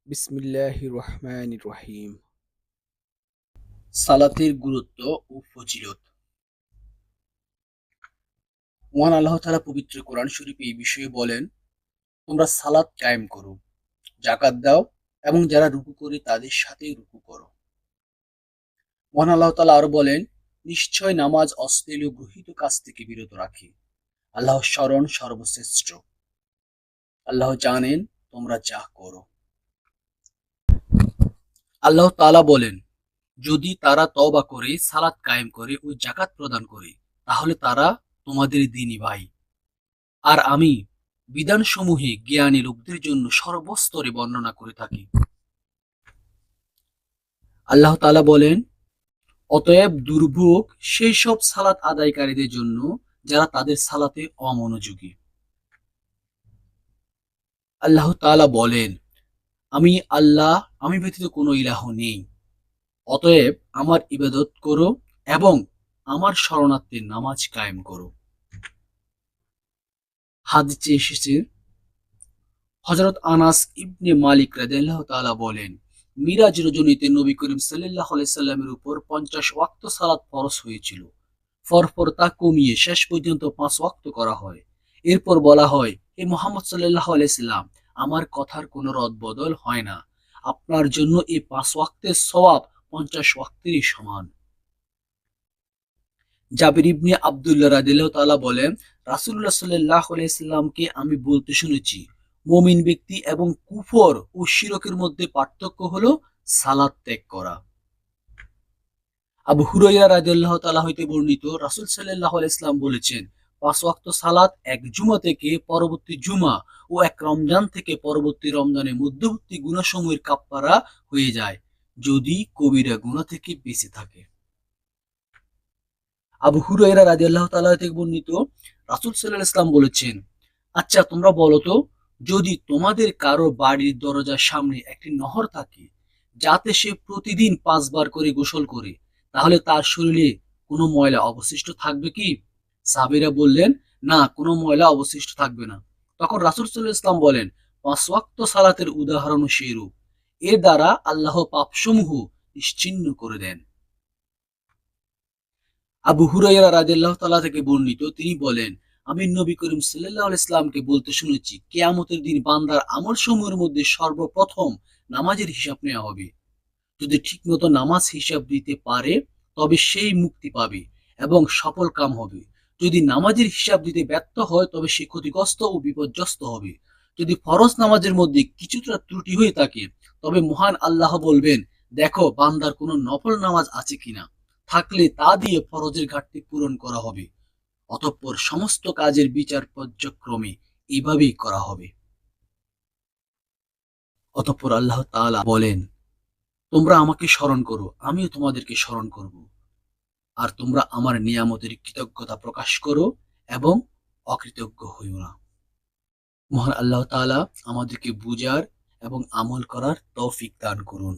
বিসমিল্লাহির রহমানির রহিম। সালাতের গুরুত্ব ও ফজিলত। মহান আল্লাহ তাআলা পবিত্র কোরআন শরীফে এই বিষয়ে বলেন, তোমরা সালাত কায়েম করো, যাকাত দাও এবং যারা রুকু করে তাদের সাথে রুকু করো। মহান আল্লাহ তাআলা আরো বলেন, নিশ্চয় নামাজ অশ্লীল ও গৃহীত কাজ থেকে বিরত রাখে। আল্লাহর স্মরণ সর্বশ্রেষ্ঠ। আল্লাহ জানেন তোমরা যা করো। আল্লাহ তাআলা বলেন, যদি তারা তওবা করে সালাত কায়েম করে ও যাকাত প্রদান করে তাহলে তারা তোমাদের দ্বীনী ভাই। আর আমি বিধানসমূহে জ্ঞানী লোকদের জন্য সর্বস্তরে বর্ণনা করে থাকি। আল্লাহ তাআলা বলেন, অতএব দুর্ভোগ সেই সব সালাত আদায়কারীদের জন্য যারা তাদের সালাতে অমনোযোগী। আল্লাহ তাআলা বলেন, আমি আল্লাহ, আমি ব্যতীত কোনো ইলাহ নেই। অতএব আমার ইবাদত করো এবং আমার শরণার্থে নামাজ কায়েম করো। হাদিসে এসেছে, হযরত আনাস ইবনে মালিক রাদিয়াল্লাহু তাআলা বলেন, মিরাজ রজনীতে নবী করিম সাল্লাল্লাহু আলাইহি সাল্লামের উপর 50 ওয়াক্ত সালাত ফরজ হয়েছিল। পরপর তা কমিয়ে শেষ পর্যন্ত 5 ওয়াক্ত করা হয়। এরপর বলা হয়, হে মুহাম্মদ সাল্লাল্লাহু আলাইহি সাল্লাম, আমার কথার কোনো রদবদল হয় না। আপনার জন্য এই 5 ওয়াক্তের সওয়াব 50 ওয়াক্তেরই সমান। জাবির ইবনে আব্দুল্লাহ রাদিয়াল্লাহু তাআলা বলেন, রাসূলুল্লাহ সাল্লাল্লাহু আলাইহি সাল্লামকে আমি বলতে শুনেছি, মুমিন ব্যক্তি এবং কুফর ও শিরকের মধ্যে পার্থক্য হলো সালাত ত্যাগ করা। আবু হুরায়রা রাদিয়াল্লাহু তাআলা হইতে বর্ণিত, রাসূল সাল্লাল্লাহু আলাইহি সাল্লাম বলেছেন, 5 ওয়াক্ত সালাত এক জুমা থেকে পরবর্তী জুমা ও এক রমজান থেকে পরবর্তী রমজানের মধ্যবর্তী গুনাহসমূহের কাফফারা হয়ে যায়, যদি কবিরা গুনাহ থেকে বেঁচে থাকে। আবু হুরায়রা রাদিয়াল্লাহু তাআলা থেকে বর্ণিত, রাসূল সাল্লাল্লাহু আলাইহি ওয়াসাল্লাম বলেছেন, আচ্ছা তোমরা বলো তো, যদি তোমাদের কারো বাড়ির দরজার সামনে একটি নহর থাকে যাতে সে প্রতিদিন 5 বার করে গোসল করে, তাহলে তার শরীরে কোনো ময়লা অবশিষ্ট থাকবে কি? সাহাবীরা বললেন, না, কোনো ময়লা অবশিষ্ট থাকবে না। তখন রাসূল সাল্লাল্লাহু আলাইহি ওয়াসাল্লাম বলেন, 5 ওয়াক্ত সালাতের উদাহরণ সেইরূপ, এর দ্বারা আল্লাহ পাপসমূহ নিশ্চিহ্ন করে দেন। আবু হুরায়রা রাদিয়াল্লাহু তাআলা থেকে বর্ণিত, তিনি বলেন, আমি নবী করিম সাল্লাল্লাহু আলাইহি সাল্লামকে বলতে শুনেছি, কিয়ামতের দিন বান্দার আমলসমূহের মধ্যে সর্বপ্রথম নামাজের হিসাব নেওয়া হবে। যদি ঠিকমতো নামাজ হিসাব দিতে পারে তবে সেই মুক্তি পাবে এবং সফল কাম হবে। যদি নামাজের হিসাব দিতে ব্যর্থ হয় তবে সে ক্ষতিগ্রস্ত ও বিপর্যস্ত হবে। যদি ফরজ নামাজের মধ্যে কিছুটা ত্রুটি হয়ে থাকে তবে মহান আল্লাহ বলবেন, দেখো বান্দার কোনো নফল নামাজ আছে কিনা, থাকলে তা দিয়ে ফরজের ঘাটতি পূরণ করা হবে। অতঃপর সমস্ত কাজের বিচার পর্যায়ক্রমে এইভাবেই করা হবে। অতঃপর আল্লাহ তাআলা বলেন, তোমরা আমাকে স্মরণ করো, আমিও তোমাদেরকে স্মরণ করব। আর তোমরা আমার নিয়ামতের কৃতজ্ঞতা প্রকাশ করো এবং অকৃতজ্ঞ হইও না। মহান আল্লাহ তাআলা আমাদেরকে বুঝার এবং আমল করার তৌফিক দান করুন।